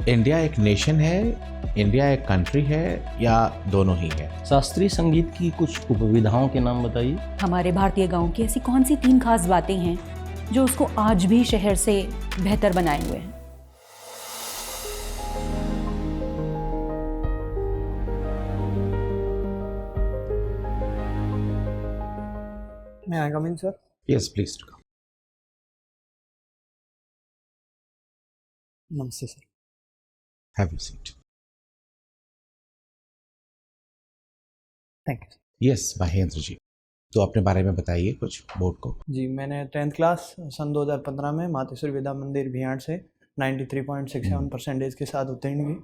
India एक nation है, India एक कंट्री है, या दोनों ही है? शास्त्रीय संगीत की कुछ उपविधाओं के नाम बताइए। हमारे भारतीय गांव की ऐसी कौन सी 3 खास बातें हैं जो उसको आज भी शहर से बेहतर बनाए हुए हैं? May I come in, sir? Yes, please. नमस्ते sir. Have a seat. Thank you. Yes, Mahendra ji, तो अपने बारे में बताइए कुछ बोर्ड को। जी, मैंने 10th क्लास सन 2015 में मातेश्वर विद्या मंदिर भियाड़ से 93.67% के साथ उत्तीर्ण हुई।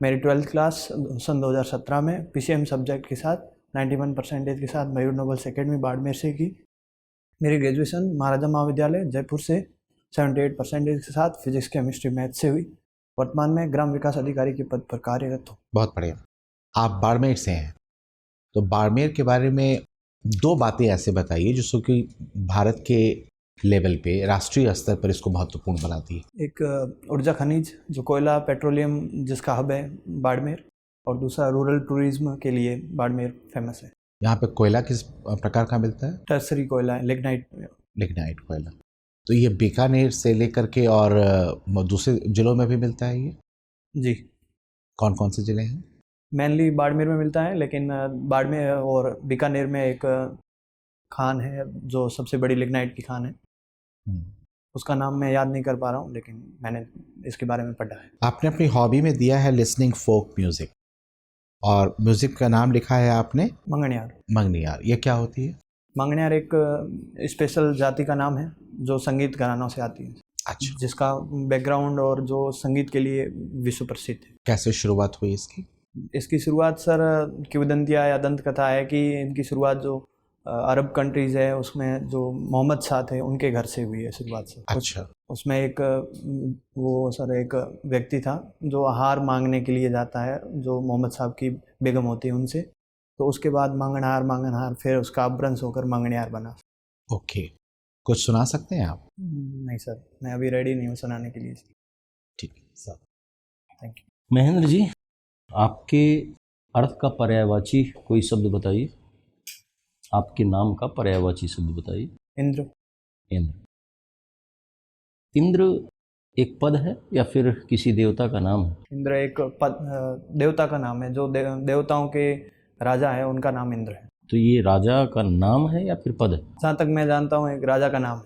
मेरी 12th क्लास सन 2017 में PCM सब्जेक्ट के साथ 91% के साथ मयूर नोबल्स एकेडमी बाड़मेर से की। मेरी ग्रेजुएशन महाराजा महाविद्यालय जयपुर से 78% के साथ फिजिक्स केमिस्ट्री मैथ से हुई। वर्तमान में ग्राम विकास अधिकारी के पद पर कार्यरत हूँ। बहुत बढ़िया। आप बाड़मेर से हैं, तो बाड़मेर के बारे में 2 बातें ऐसे बताइए जिसको कि भारत के लेवल पे, राष्ट्रीय स्तर पर इसको महत्वपूर्ण बनाती है। एक ऊर्जा खनिज जो कोयला पेट्रोलियम जिसका हब है बाड़मेर, और दूसरा रूरल टूरिज्म के लिए बाड़मेर फेमस है। यहाँ पे कोयला किस प्रकार का मिलता है? टर्सरी कोयला है, लिग्नाइट कोयला। तो ये बीकानेर से लेकर के और दूसरे जिलों में भी मिलता है ये? जी, कौन कौन से जिले हैं? मेनली बाड़मेर में मिलता है, लेकिन बाड़मेर और बीकानेर में एक खान है जो सबसे बड़ी लिग्नाइट की खान है। उसका नाम मैं याद नहीं कर पा रहा हूँ, लेकिन मैंने इसके बारे में पढ़ा है। आपने अपनी हॉबी में दिया है लिसनिंग फोक म्यूजिक, और म्यूजिक का नाम लिखा है आपने मंगनियार। मंगनियार। ये क्या होती है? मंगनियार एक स्पेशल जाति का नाम है जो संगीत घरानों से आती है। अच्छा। जिसका बैकग्राउंड और जो संगीत के लिए विश्व प्रसिद्ध है। कैसे शुरुआत हुई इसकी? इसकी शुरुआत सर किंवदंतियाँ या दंत कथा है कि इनकी शुरुआत जो अरब कंट्रीज़ है उसमें जो मोहम्मद शाह थे उनके घर से हुई है शुरुआत से। अच्छा। उसमें एक एक व्यक्ति था जो हार मांगने के लिए जाता है, जो मोहम्मद साहब की बेगम होती है उनसे। तो उसके बाद मांगनहार फिर उसका अपभ्रंश होकर मंगनियार बना। ओके, कुछ सुना सकते हैं आप? नहीं सर, मैं अभी रेडी नहीं हूँ सुनाने के लिए। ठीक है sir, thank you. Mahendra ji, आपके अर्थ का पर्यायवाची कोई शब्द बताइए। आपके नाम का पर्यायवाची शब्द बताइए। इंद्र। इंद्र। इंद्र एक पद है या फिर किसी देवता का नाम है? इंद्र एक पद देवता का नाम है, जो देवताओं के राजा है उनका नाम इंद्र है। तो ये राजा का नाम है या फिर पद है? जहाँ तक मैं जानता हूँ एक राजा का नाम है।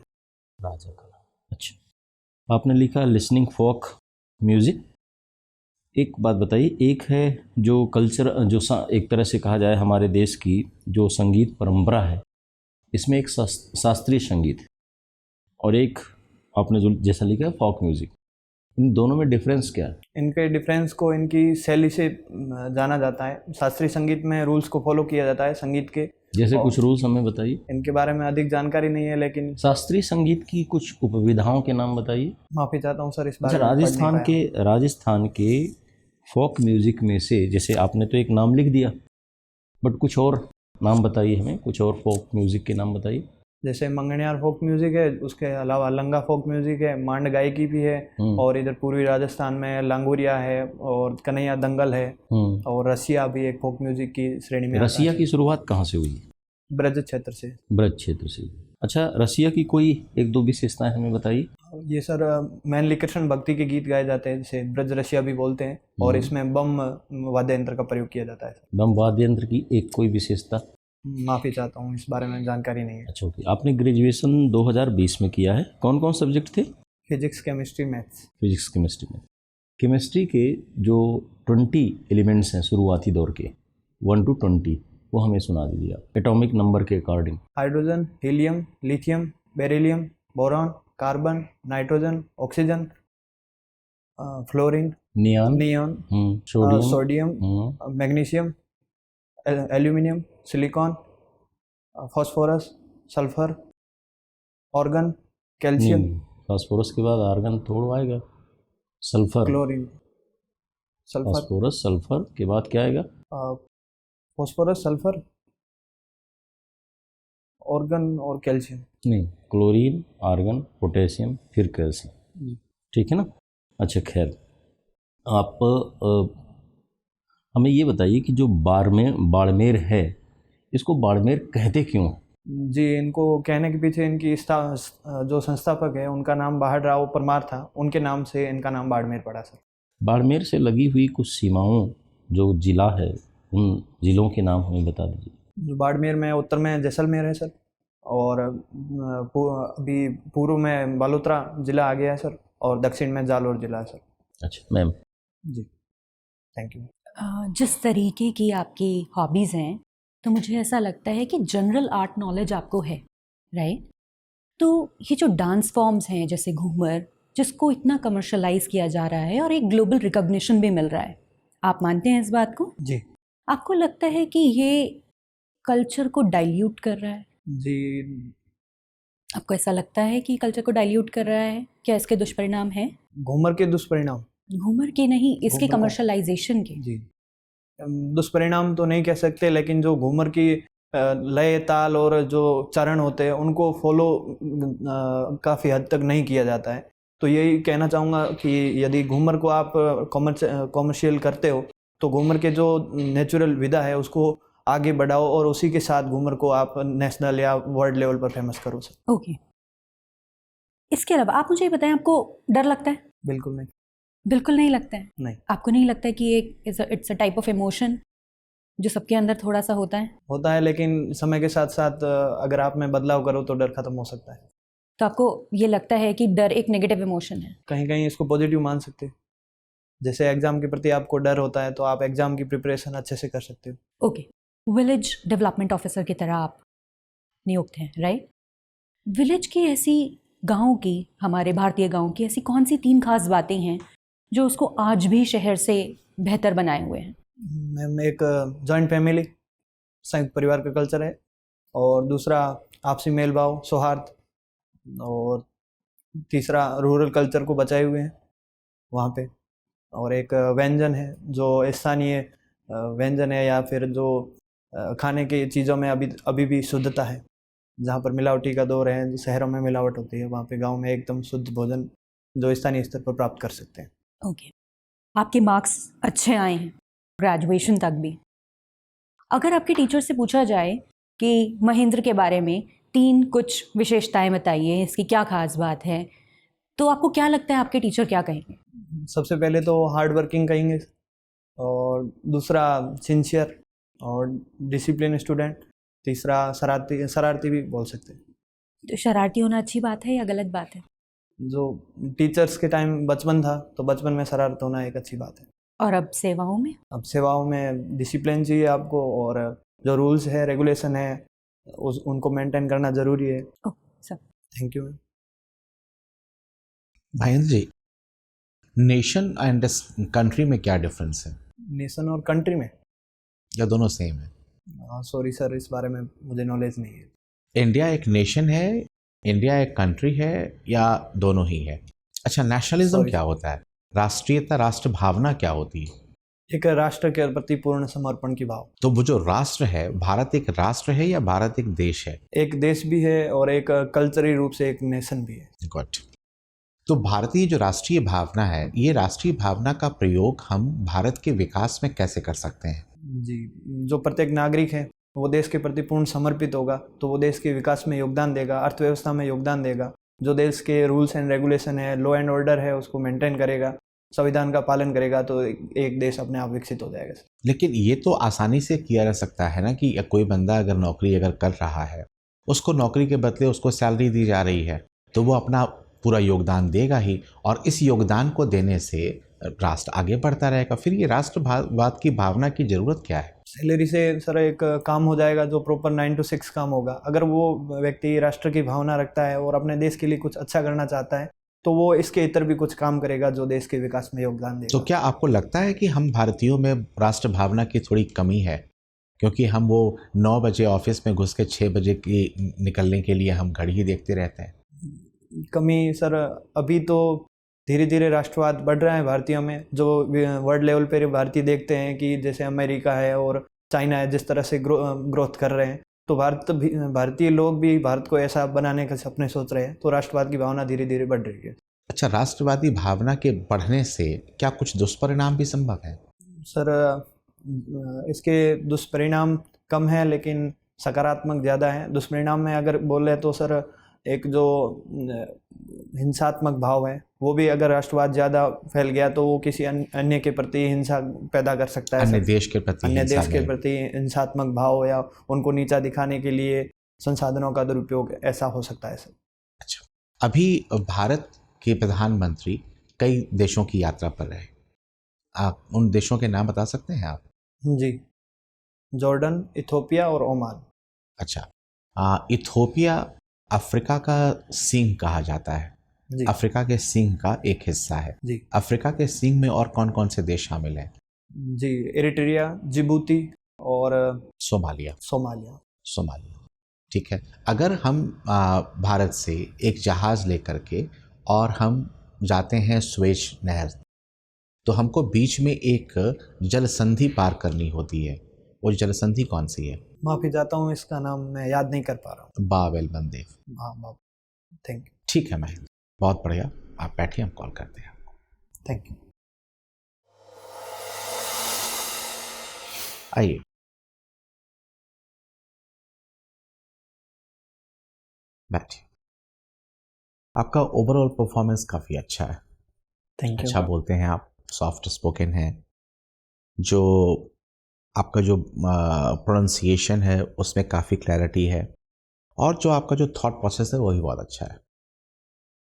राजा का नाम, अच्छा। आपने लिखा लिसनिंग फोक म्यूजिक। एक बात बताइए, एक है जो कल्चर, जो एक तरह से कहा जाए हमारे देश की जो संगीत परंपरा है, इसमें एक शास्त्रीय संगीत है, और एक आपने जो जैसा लिखा है फोक म्यूजिक। इन दोनों में डिफरेंस क्या है? इनके डिफरेंस को इनकी शैली से जाना जाता है। शास्त्रीय संगीत में रूल्स को फॉलो किया जाता है संगीत के। जैसे कुछ रूल्स हमें बताइए। इनके बारे में अधिक जानकारी नहीं है, लेकिन शास्त्रीय संगीत की कुछ उपविधाओं के नाम बताइए। माफ़ी चाहता हूँ सर इस बारे अच्छा, में राजस्थान के फोक म्यूजिक में से, जैसे आपने तो एक नाम लिख दिया, बट कुछ और नाम बताइए हमें, कुछ और फोक म्यूजिक के नाम बताइए। जैसे मंगनियार फोक म्यूजिक है, उसके अलावा लंगा फोक म्यूजिक है, मांड गायकी भी है, और इधर पूर्वी राजस्थान में लांगुरिया है और कन्हैया दंगल है, और रसिया भी एक फोक म्यूजिक की श्रेणी में। रसिया की शुरुआत कहाँ से हुई? ब्रज क्षेत्र से। ब्रज क्षेत्र से। अच्छा, रसिया की कोई 1-2 विशेषताएं हमें बताइए। ये सर मेनली कृष्ण भक्ति के गीत गाए जाते हैं, जिसे ब्रज रसिया भी बोलते हैं, और इसमें बम वाद्य यंत्र का प्रयोग किया जाता है। बम वाद्य यंत्र की एक कोई विशेषता? माफ़ी चाहता हूँ इस बारे में जानकारी नहीं है। अच्छा, ओके। आपने ग्रेजुएशन 2020 में किया है। कौन कौन सब्जेक्ट थे? Physics chemistry maths. Physics chemistry में। केमिस्ट्री के जो 20 एलिमेंट्स हैं शुरुआती दौर के, 1 to 20, वो हमें सुना दीजिए आप एटॉमिक नंबर के according. Hydrogen, helium, lithium, beryllium, boron, carbon, nitrogen, oxygen, fluorine, neon, sodium, magnesium, aluminium, silicon, phosphorus, sulphur, organ, calcium. Phosphorus के बाद आर्गन थोड़ा आएगा, sulphur, chlorine, sulphur, phosphorus, sulphur के बाद क्या आएगा? फास्फोरस, सल्फर, ऑर्गन और कैल्शियम। नहीं, क्लोरीन, आर्गन, पोटेशियम, फिर कैल्शियम। ठीक है ना? अच्छा, खैर, आप हमें ये बताइए कि जो बाड़मेर है, इसको बाड़मेर कहते क्यों हैं? जी, इनको कहने के पीछे इनकी जो संस्थापक है उनका नाम बाहड़ राव परमार था, उनके नाम से इनका नाम बाड़मेर पड़ा सर। बाड़मेर से लगी हुई कुछ सीमाओं जो जिला है, उन जिलों के नाम हमें बता दीजिए। जो बाड़मेर में उत्तर में जैसलमेर है सर, और अभी पूर्व में बालोतरा जिला आ गया है सर, और दक्षिण में जालौर जिला है सर। अच्छा मैम। Ji, thank you. जिस तरीके की आपकी हॉबीज़ हैं, तो मुझे ऐसा लगता है कि जनरल आर्ट नॉलेज आपको है, राइट? तो ये जो डांस फॉर्म्स हैं जैसे घूमर, जिसको इतना कमर्शलाइज किया जा रहा है और एक ग्लोबल रिकॉग्निशन भी मिल रहा है, आप मानते हैं इस बात को? जी आपको लगता है कि ये कल्चर को डाइल्यूट कर रहा है? जी, आपको ऐसा लगता है कि कल्चर को डाइल्यूट कर रहा है? क्या इसके दुष्परिणाम हैं? घूमर के दुष्परिणाम। घूमर के नहीं, इसके घूमर का- कमर्शलाइजेशन के। जी, दुष्परिणाम तो नहीं कह सकते, लेकिन जो घूमर की लय ताल और जो चरण होते हैं उनको फॉलो काफ़ी हद तक नहीं किया जाता है। तो यही कहना चाहूँगा कि यदि घूमर को आप कॉमर्शियल करते हो तो घूमर के जो नेचुरल विधा है उसको आगे बढ़ाओ, और उसी के साथ घूमर को आप नेशनल या वर्ल्ड लेवल पर फेमस करो सर। ओके। इसके अलावा आप मुझे ये बताएं, आपको डर लगता है? बिल्कुल नहीं। बिल्कुल नहीं लगता है? नहीं। आपको नहीं लगता है कि एक it's a type of emotion जो सबके अंदर थोड़ा सा होता है? होता है, लेकिन समय के साथ साथ अगर आप में बदलाव करो तो डर खत्म हो सकता है। तो आपको ये लगता है कि डर एक नेगेटिव इमोशन है? कहीं कहीं इसको पॉजिटिव मान सकते हो। जैसे एग्जाम के प्रति आपको डर होता है तो आप एग्जाम की प्रिपरेशन अच्छे से कर सकते हो। ओके। विलेज डेवलपमेंट ऑफिसर की तरह आप नियुक्त हैं, राइट? विलेज की ऐसी गाँव की, हमारे भारतीय गाँव की ऐसी कौन सी 3 खास बातें हैं जो उसको आज भी शहर से बेहतर बनाए हुए हैं? मैम, एक जॉइंट फैमिली, संयुक्त परिवार का कल्चर है, और दूसरा आपसी मेल भाव, सौहार्द, और तीसरा रूरल कल्चर को बचाए हुए हैं वहाँ पे, और एक व्यंजन है जो स्थानीय व्यंजन है, या फिर जो खाने की चीज़ों में अभी भी शुद्धता है। जहाँ पर मिलावटी का दौर है, जो शहरों में मिलावट होती है, वहाँ पे गांव में एकदम शुद्ध भोजन जो स्थानीय स्तर पर प्राप्त कर सकते हैं। ओके। आपके मार्क्स अच्छे आए हैं ग्रेजुएशन तक भी। अगर आपके टीचर से पूछा जाए कि महेंद्र के बारे में 3 कुछ विशेषताएं बताइए, इसकी क्या खास बात है, तो आपको क्या लगता है आपके टीचर क्या कहेंगे? सबसे पहले तो हार्ड वर्किंग कहेंगे, और दूसरा सिंसियर और डिसिप्लिन स्टूडेंट, तीसरा शरारती भी बोल सकते हैं। तो शरारती होना अच्छी बात है या गलत बात है? जो टीचर्स के टाइम बचपन था तो बचपन में शरारत होना एक अच्छी बात है। और अब सेवाओं में? अब सेवाओं में डिसिप्लिन चाहिए आपको, और जो रूल्स है, रेगुलेशन है, उनको मेंटेन करना ज़रूरी है। ओह सब। Thank you ma'am. Mahendra ji, nation and country में क्या डिफरेंस है, नेशन और कंट्री में? या दोनों सेम है? सॉरी सर, इस बारे में मुझे नॉलेज नहीं है। इंडिया एक नेशन है, इंडिया एक कंट्री है, या दोनों ही है? अच्छा, नेशनलिज्म Sorry. क्या होता है? राष्ट्रीयता, राष्ट्र भावना क्या होती है? एक राष्ट्र के प्रति पूर्ण समर्पण की भाव। तो वो जो राष्ट्र है, भारत एक राष्ट्र है या भारत एक देश है? एक देश भी है और एक कल्चरल रूप से एक नेशन भी है। गुड। तो भारतीय जो राष्ट्रीय भावना है, ये राष्ट्रीय भावना का प्रयोग हम भारत के विकास में कैसे कर सकते हैं? जी, जो प्रत्येक नागरिक है वो देश के प्रति पूर्ण समर्पित होगा तो वो देश के विकास में योगदान देगा, अर्थव्यवस्था में योगदान देगा। जो देश के रूल्स एंड रेगुलेशन है, लॉ एंड ऑर्डर है, उसको मेंटेन करेगा, संविधान का पालन करेगा, तो एक देश अपने आप विकसित हो जाएगा। लेकिन ये तो आसानी से किया जा सकता है ना, कि कोई बंदा अगर नौकरी कर रहा है, उसको नौकरी के बदले उसको सैलरी दी जा रही है, तो वो अपना पूरा योगदान देगा ही, और इस योगदान को देने से राष्ट्र आगे बढ़ता रहेगा। फिर ये राष्ट्रवाद की भावना की जरूरत क्या है? सैलरी से सर एक काम हो जाएगा जो प्रॉपर 9 to 6 काम होगा। अगर वो व्यक्ति राष्ट्र की भावना रखता है और अपने देश के लिए कुछ अच्छा करना चाहता है तो वो इसके इतर भी कुछ काम करेगा जो देश के विकास में योगदान देगा। तो क्या आपको लगता है कि हम भारतीयों में राष्ट्र भावना की थोड़ी कमी है, क्योंकि हम वो 9 बजे ऑफिस में घुस के 6 बजे की निकलने के लिए हम घड़ी ही देखते रहते हैं? कमी सर, अभी तो धीरे धीरे राष्ट्रवाद बढ़ रहा है भारतीयों में। जो वर्ल्ड लेवल पर भारतीय देखते हैं कि जैसे अमेरिका है और चाइना है, जिस तरह से ग्रोथ कर रहे हैं, तो भारतीय लोग भी भारत को ऐसा बनाने के सपने सोच रहे हैं, तो राष्ट्रवाद की भावना धीरे धीरे बढ़ रही है। अच्छा, राष्ट्रवादी भावना के बढ़ने से क्या कुछ दुष्परिणाम भी संभव है? सर इसके दुष्परिणाम कम है लेकिन सकारात्मक ज़्यादा है। दुष्परिणाम में अगर बोले तो सर एक जो हिंसात्मक भाव है वो भी अगर राष्ट्रवाद ज़्यादा फैल गया तो वो किसी अन्य के प्रति हिंसा पैदा कर सकता है अन्य सर। देश के प्रति अन्य हिंसा देश के में। प्रति हिंसात्मक भाव या उनको नीचा दिखाने के लिए संसाधनों का दुरुपयोग ऐसा हो सकता है सर। अच्छा, अभी भारत के प्रधानमंत्री कई देशों की यात्रा पर रहे, आप उन देशों के नाम बता सकते हैं आप? जी, जॉर्डन, इथोपिया और ओमान। अच्छा, इथोपिया अफ्रीका का सिंह कहा जाता है, जी अफ्रीका के सिंह का एक हिस्सा है। जी अफ्रीका के सिंह में और कौन कौन से देश शामिल हैं? जी, एरिट्रिया, जिबूती और सोमालिया। सोमालिया। सोमालिया, ठीक है। अगर हम भारत से एक जहाज़ लेकर के और हम जाते हैं स्वेज नहर, तो हमको बीच में एक जल संधि पार करनी होती है। वो जल संधि कौन सी है? माफ़ी चाहता हूँ इसका नाम मैं याद नहीं कर पा रहा हूँ। बाब एल मंदेब। हाँ बाब, थैंक यू। ठीक है महेंद्र, बहुत बढ़िया, आप बैठिए, हम कॉल करते हैं आपको। Thank you. आइए। बैठिए। आपका ओवरऑल परफॉर्मेंस काफ़ी अच्छा है। Thank you. अच्छा बोलते हैं आप, सॉफ्ट स्पोकन है, जो आपका जो प्रोनाउंसिएशन है उसमें काफ़ी क्लैरिटी है, और जो आपका जो थॉट प्रोसेस है वो भी बहुत अच्छा है।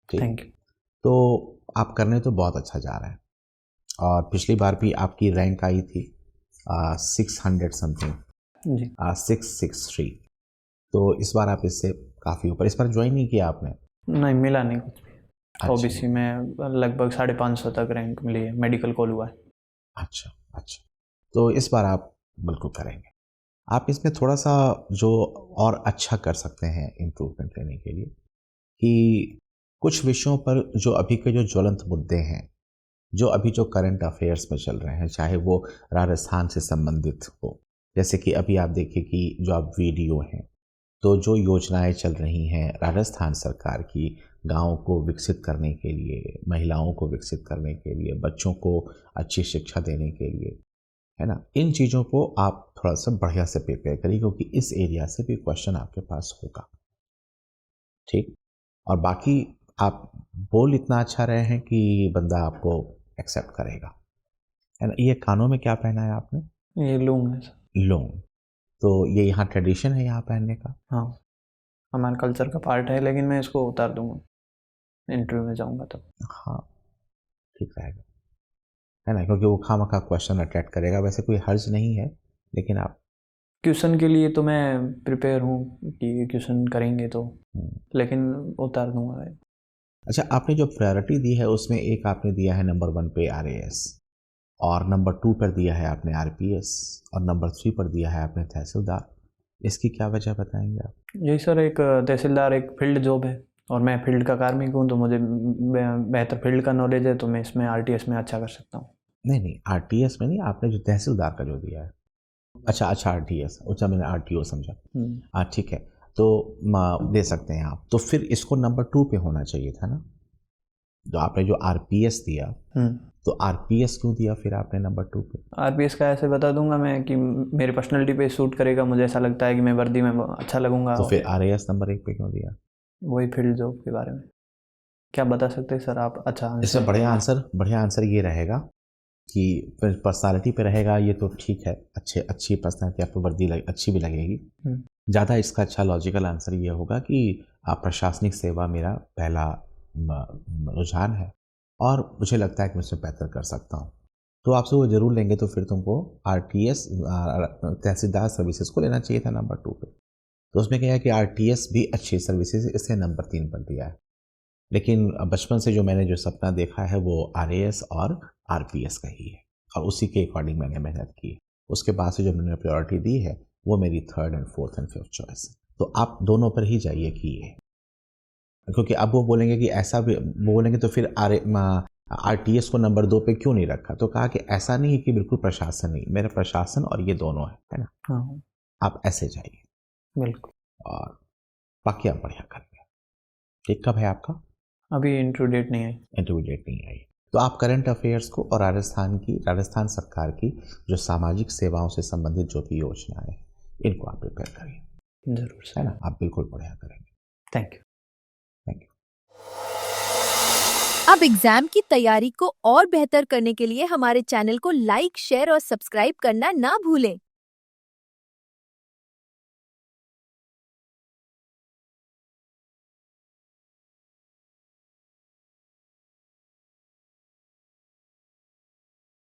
ठीक, थैंक यू। तो आप करने तो बहुत अच्छा जा रहे हैं, और पिछली बार भी आपकी रैंक आई थी 600 समथिंग, जी 663। तो इस बार आप इससे काफ़ी ऊपर, इस बार ज्वाइन नहीं किया आपने? नहीं, मिला नहीं कुछ भी। अच्छा। ओबीसी में लगभग 550 तक रैंक मिली है, मेडिकल कॉल हुआ है। अच्छा अच्छा, तो इस बार आप बिल्कुल करेंगे। आप इसमें थोड़ा सा जो और अच्छा कर सकते हैं इम्प्रूवमेंट लेने के लिए, कि कुछ विषयों पर जो अभी के जो ज्वलंत मुद्दे हैं, जो अभी जो करंट अफेयर्स में चल रहे हैं, चाहे वो राजस्थान से संबंधित हो, जैसे कि अभी आप देखिए कि जो आप वीडियो हैं, तो जो योजनाएं चल रही हैं राजस्थान सरकार की, गाँव को विकसित करने के लिए, महिलाओं को विकसित करने के लिए, बच्चों को अच्छी शिक्षा देने के लिए, है ना, इन चीज़ों को आप थोड़ा सा बढ़िया से प्रिपेयर करिए, क्योंकि इस एरिया से भी क्वेश्चन आपके पास होगा। ठीक, और बाकी आप बोल इतना अच्छा रहे हैं कि बंदा आपको एक्सेप्ट करेगा, है ना। ये कानों में क्या पहना है आपने? ये लूंग है सर। लोंग, तो ये यहाँ ट्रेडिशन है यहाँ पहनने का? हाँ, हमारे कल्चर का पार्ट है, लेकिन मैं इसको उतार दूंगा इंटरव्यू में जाऊंगा तब। हाँ, ठीक रहेगा, है ना, क्योंकि वो खामखा क्वेश्चन अट्रैक्ट करेगा। वैसे कोई हर्ज नहीं है, लेकिन आप क्वेश्चन के लिए तो मैं प्रिपेयर हूँ कि क्वेश्चन करेंगे तो, लेकिन उतार दूंगा मैं। अच्छा, आपने जो प्रायोरिटी दी है उसमें एक आपने दिया है नंबर 1 पे RAS, और नंबर 2 पर दिया है आपने RPS, और नंबर 3 पर दिया है आपने तहसीलदार। इसकी क्या वजह बताएंगे आप? यही सर, एक तहसीलदार एक फील्ड जॉब है और मैं फील्ड का कार्मिक हूँ, तो मुझे बेहतर फील्ड का नॉलेज है, तो मैं इसमें RTS में अच्छा कर सकता हूँ। नहीं नहीं, RTS में नहीं, आपने जो तहसीलदार का जो दिया है। अच्छा RTS, अच्छा मैंने RTO समझा। हाँ ठीक है, तो दे सकते हैं आप, तो फिर इसको नंबर 2 पे होना चाहिए था ना। तो आपने जो RPS दिया, तो RPS क्यों दिया फिर आपने नंबर 2 पे? RPS का ऐसे बता दूंगा मैं कि मेरी पर्सनैलिटी पे सूट करेगा, मुझे ऐसा लगता है कि मैं वर्दी में अच्छा लगूंगा। तो फिर RAS नंबर 1 पे क्यों दिया? वही फील्ड जॉब के बारे में क्या बता सकते हैं सर आप? अच्छा, इसमें बढ़िया आंसर ये रहेगा कि पर्सनालिटी पे रहेगा, ये तो ठीक है, अच्छी पर्सनालिटी, आपको वर्दी अच्छी भी लगेगी। ज़्यादा इसका अच्छा लॉजिकल आंसर ये होगा कि प्रशासनिक सेवा मेरा पहला रुझान है, और मुझे लगता है कि मैं उसमें बेहतर कर सकता हूँ, तो आपसे वो ज़रूर लेंगे। तो फिर तुमको RTS तहसीलदार सर्विसेज को लेना चाहिए था नंबर 2 पे। तो उसमें क्या है कि RTS भी अच्छी सर्विसेज, इससे नंबर 3 पर दिया है। लेकिन बचपन से जो मैंने जो सपना देखा है वो RAS और RPS का ही है, और उसी के अकॉर्डिंग मैंने मेहनत की है। उसके बाद से जो मैंने प्रायोरिटी दी है वो मेरी 3rd and 4th and 5th choice है। तो आप दोनों पर ही जाइए कि ये, क्योंकि अब वो बोलेंगे कि ऐसा भी बोलेंगे तो फिर RTS को नंबर 2 पे क्यों नहीं रखा? तो कहा कि ऐसा नहीं है कि बिल्कुल प्रशासन नहीं, मेरा प्रशासन और ये दोनों है ना। हाँ आप ऐसे जाइए, बिल्कुल। और बाकी आप बढ़िया करेंगे। ठीक, कब है आपका? अभी इंटरव्यू नहीं आई। इंटरव्यू नहीं आई। तो आप करंट अफेयर्स को और राजस्थान सरकार की जो सामाजिक सेवाओं से संबंधित जो भी योजनाएं हैं, इनको आप प्रिपेयर करिए, जरूर है सर। ना? आप बिल्कुल बढ़िया करेंगे। Thank you. Thank you. अब एग्जाम की तैयारी को और बेहतर करने के लिए हमारे चैनल को लाइक, शेयर और सब्सक्राइब करना ना भूलें।